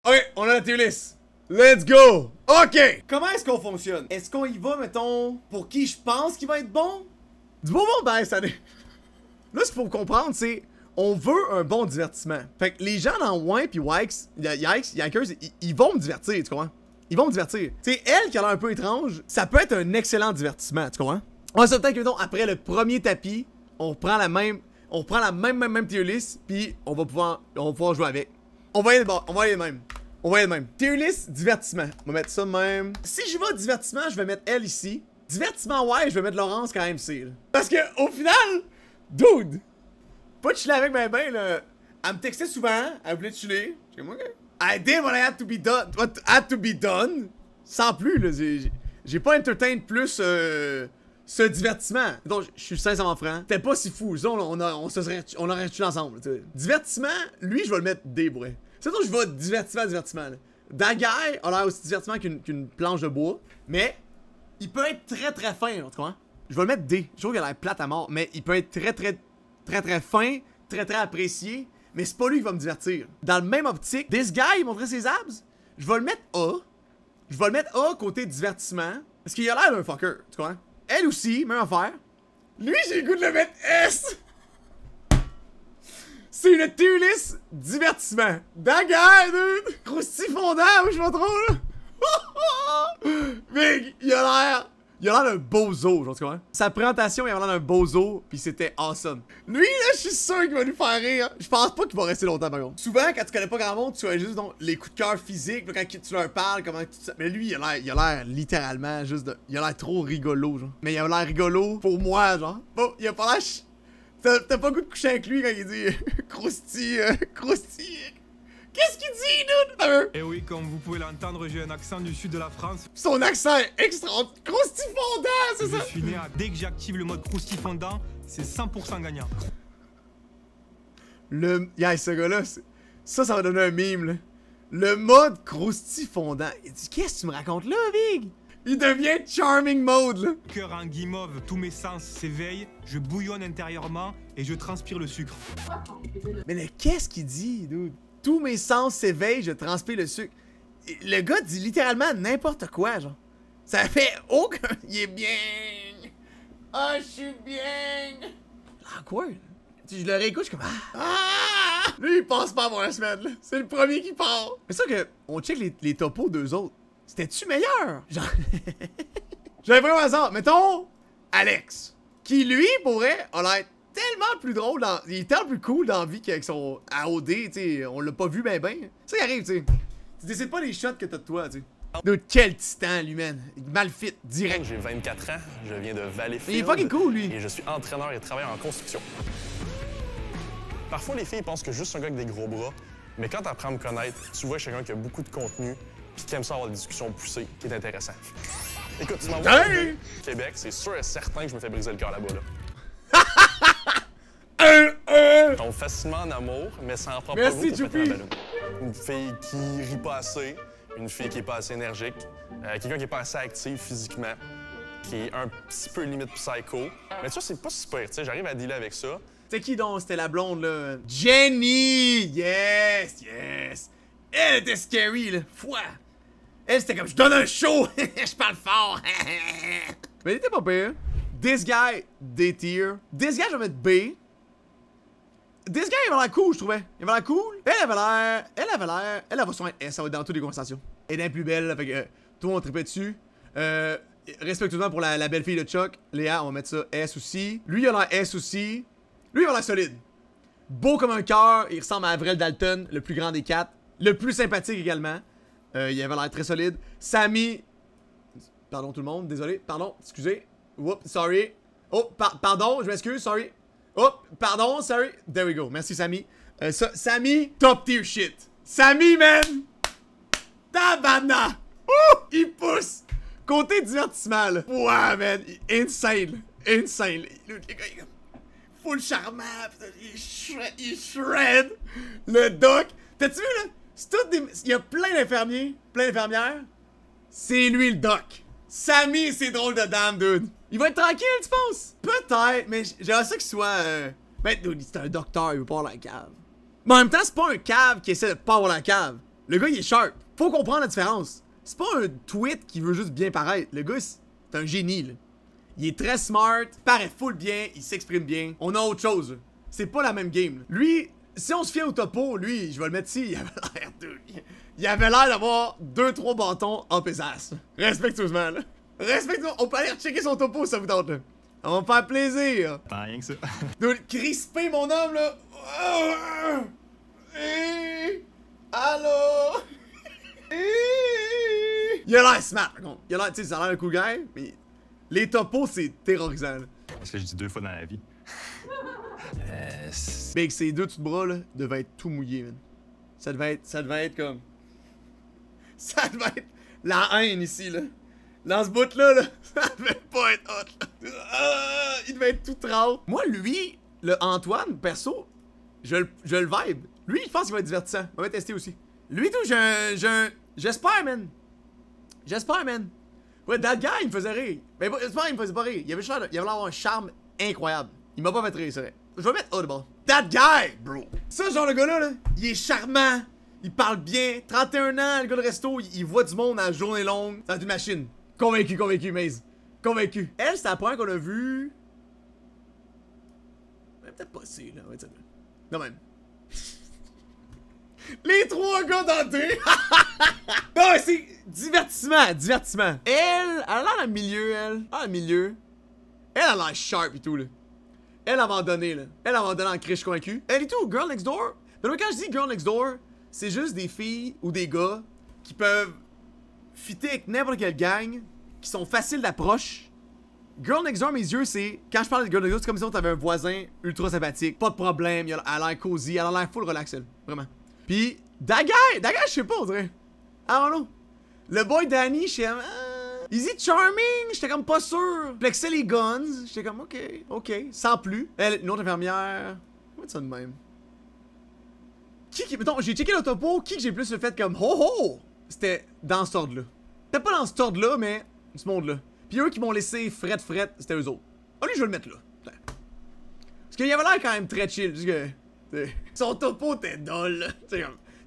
Ok, on a la tier list. Let's go! Ok! Comment est-ce qu'on fonctionne? Est-ce qu'on y va, mettons, pour qui je pense qu'il va être bon? Du beau monde dans cette année. Là, ce qu'il faut comprendre, c'est on veut un bon divertissement. Fait que les gens dans Wine pis Yikers, ils vont me divertir, tu comprends? Ils vont me divertir. Tu sais, elle qui a l'air un peu étrange, ça peut être un excellent divertissement, tu comprends? On va se peut-être que, mettons, après le premier tapis, on prend la même tier list, puis on va pouvoir jouer avec. On va aller de même. On va aller de même. Tier list, divertissement. On va mettre ça de même. Si je vais divertissement, je vais mettre elle ici. Divertissement, ouais, je vais mettre Laurence quand même ici. Là. Parce que, au final, dude, pas de chiller avec ben là. Elle me textait souvent, elle voulait chiller. J'ai dit, ok. I did what I had to be done. What had to be done. Sans plus, là. J'ai pas entertain plus ce divertissement. Donc, je suis sincèrement franc. T'es pas si fou. Ça, on aurait tué ensemble. T'sais. Divertissement, lui, je vais le mettre D, bruit. C'est donc je vais divertissement. Là. That guy a l'air aussi divertissement qu'une planche de bois. Mais, il peut être très fin, tu vois. Je vais le mettre D. Je trouve qu'il a l'air plate à mort. Mais il peut être très fin, très apprécié. Mais c'est pas lui qui va me divertir. Dans le même optique, this guy, il montrait ses abs. Je vais le mettre A. Je vais le mettre A côté divertissement. Parce qu'il a l'air d'un fucker, tu comprends? Elle aussi, même affaire. Lui, j'ai le goût de le mettre S. C'est une tier list divertissement. That guy, dude. Croustillant fondant, ou je me trompe, là. Big, il a l'air d'un bozo, genre, tu comprends? Sa présentation, il a l'air d'un bozo, pis c'était awesome. Lui, là, je suis sûr qu'il va nous faire rire. Je pense pas qu'il va rester longtemps, par contre. Souvent, quand tu connais pas grand monde, tu as juste donc, les coups de cœur physiques, là, quand tu leur parles, comment tu... Mais lui, il a l'air littéralement juste de... Il a l'air trop rigolo, genre. Mais il a l'air rigolo pour moi, genre. Bon, il a pas l'air... T'as pas goût de coucher avec lui quand il dit croustillant. Qu'est-ce qu'il dit, dude? Eh oui, comme vous pouvez l'entendre, j'ai un accent du sud de la France. Son accent est extraordinaire. Croustillant fondant, c'est ça? Je suis né à... Dès que j'active le mode croustillant fondant, c'est 100% gagnant. Ce gars-là, ça va donner un meme, là. Le mode croustillant fondant. Il dit, qu'est-ce que tu me racontes là, Big? Il devient charming mode, là. Cœur en guimauve, tous mes sens s'éveillent, je bouillonne intérieurement et je transpire le sucre. Mais qu'est-ce qu'il dit, dude? Tous mes sens s'éveillent, je transpire le sucre. Le gars dit littéralement n'importe quoi, genre. Ça fait aucun... Il est bien... Ah, je suis bien... Awkward. Je le réécoute, je suis comme... Ah! Lui, il passe pas avant la semaine, là. C'est le premier qui part. C'est ça que... On check les topos d'eux autres. C'était-tu meilleur? Genre... J'avais vraiment hasard. Mettons... Alex. Qui, lui, pourrait... a l'air tellement plus drôle dans... Il est tellement plus cool dans la vie qu'avec son AOD, tu sais. On l'a pas vu ben. Ça qui arrive, tu sais. Tu décides pas les shots que t'as de toi, tu sais. Dude, quel titan, lui, man. Mal fit, direct. J'ai 24 ans, je viens de Valleyfield. Il est fucking cool, lui. Et je suis entraîneur et travailleur en construction. Parfois, les filles pensent que juste un gars avec des gros bras, mais quand t'apprends à me connaître, tu vois quelqu'un qui a beaucoup de contenu puis qui aime ça avoir des discussions poussées, qui est intéressant. Écoute, tu m'envoies au Québec, c'est sûr et certain que je me fais briser le cœur là-bas, là. Je tombe facilement en amour, mais sans propre goût pour péter la ballon. Une fille qui rit pas assez, une fille qui est pas assez énergique, quelqu'un qui est pas assez actif physiquement, qui est un petit peu limite psycho. Mais tu vois, c'est pas super, tu sais, j'arrive à dealer avec ça. C'est qui donc? C'était la blonde, là. Jenny! Yes! Elle était scary, là. Foi! Elle, c'était comme, je donne un show! Je parle fort! Mais elle était pas pire. This guy, D tier. This guy, je vais mettre B. This guy, il avait l'air cool, je trouvais. Il avait l'air cool. Elle va sûrement être S, ça va être dans toutes les conversations. Elle est la plus belle, fait que tout le monde tripait dessus. Respectueusement pour la belle fille de Chuck. Léa, on va mettre ça S aussi. Lui, il a l'air S aussi. Lui, il a l'air solide. Beau comme un cœur, il ressemble à Avril Dalton, le plus grand des quatre. Le plus sympathique également. Il avait l'air très solide. Sammy. Pardon tout le monde, désolé. Pardon, excusez. Whoop, sorry. Oh, pardon, je m'excuse, sorry. Oh, pardon, sorry. There we go. Merci, Sammy. Sammy, top tier shit. Sammy, man. Tabana. Il pousse. Côté divertissement, là. Ouais, man. Insane. Insane. Le gars, il est full charmant. Il shred. Le doc. T'as-tu vu, là? C'est tout des... Il y a plein d'infirmiers, plein d'infirmières. C'est lui, le doc. Sammy, c'est drôle de dame, dude. Il va être tranquille, tu penses? Peut-être, mais j'aimerais ça qu'il soit... Ben, dude, c'est un docteur, il veut pas avoir la cave. Mais en même temps, c'est pas un cave qui essaie de pas avoir la cave. Le gars, il est sharp. Faut comprendre la différence. C'est pas un tweet qui veut juste bien paraître. Le gars, c'est un génie, là. Il est très smart, paraît full bien, il s'exprime bien. On a autre chose, là. C'est pas la même game, là. Lui, si on se fie au topo, lui, je vais le mettre ici, il avait l'air de... Il avait l'air d'avoir 2-3 bâtons en pesasse. Respectueusement, là. Respectueusement. On peut aller checker son topo, ça vous tente, là. Ça va me faire plaisir. T'as rien que ça. De crisper, mon homme, là. Allô? Il a l'air smart, par contre. Il a l'air, tu sais, ça a l'air un cool guy, mais les topos, c'est terrorisant, là. Parce que je dis 2 fois dans la vie. Big, ces deux tout bras, là, devaient être tout mouillés, man. Ça devait être comme... Ça devait être la haine ici, là. Dans ce bout-là, là, ça devait pas être hot, là. Il devait être tout trempe. Moi, lui, le Antoine, perso, je le vibe. Lui, je pense qu'il va être divertissant. On va tester aussi. Lui, tout, j'espère, man. J'espère, man. Ouais, that guy, il me faisait rire. Mais j'espère, il me faisait pas rire. Il avait l'air d'avoir un charme incroyable. Il m'a pas fait rire, c'est vrai. Je vais mettre audible. That guy, bro. Ça, genre, le gars-là, là, il est charmant. Il parle bien. 31 ans, le gars de resto, il voit du monde à la journée longue. C'est une machine. Convaincu, Maze. Convaincu. Elle, c'est la première qu'on a vue. Peut-être pas si, là. Non, même. Les 3 gars dentés. Non, c'est divertissement. Elle a l'air dans le milieu, elle. Ah, le milieu. Elle a l'air sharp et tout, là. Elle a abandonné, là. Elle a abandonné en criche convaincu. Elle est tout, Girl Next Door. Mais quand je dis Girl Next Door, c'est juste des filles ou des gars qui peuvent fitter avec n'importe quelle gang, qui sont faciles d'approche. Girl Next Door, mes yeux, c'est... Quand je parle de Girl Next Door, c'est comme si t'avais un voisin ultra sympathique. Pas de problème, elle a l'air cozy, elle a l'air full relax, elle. Vraiment. Pis, that guy, je sais pas, on dirait. I don't know. Le boy Danny, j'étais comme... Is he charming? J'étais comme pas sûr. Flexer les guns, j'étais comme ok, sans plus. Elle, une autre infirmière... Comment ça de même? Mettons, j'ai checké le topo, qui que j'ai plus fait comme ho-ho? C'était dans ce ordre-là. Peut-être pas dans ce ordre-là, mais ce monde-là. Puis eux qui m'ont laissé fret, c'était eux autres. Ah, lui, je vais le mettre là. Parce qu'il avait l'air quand même très chill. Parce que, son topo était dull, là.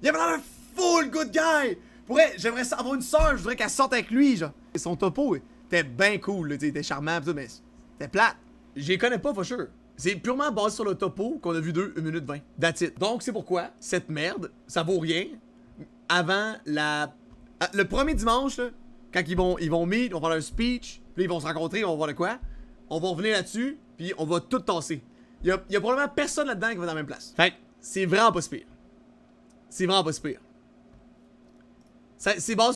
Il avait l'air un full good guy. Pourrait, j'aimerais avoir une soeur, je voudrais qu'elle sorte avec lui, genre. Et son topo était bien cool, là, il était charmant, pis tout, mais c'était plate. Je les connais pas, for sure. C'est purement basé sur le topo qu'on a vu 1 minute 20. That's it. Donc, c'est pourquoi cette merde, ça vaut rien. Avant le premier dimanche, là, quand ils vont meet, on va faire leur speech, puis ils vont se rencontrer, on va voir de quoi. On va revenir là-dessus, puis on va tout tasser. Il y a probablement personne là-dedans qui va dans la même place. Fait que c'est vraiment pas si pire. C'est vraiment pas si pire. C'est basé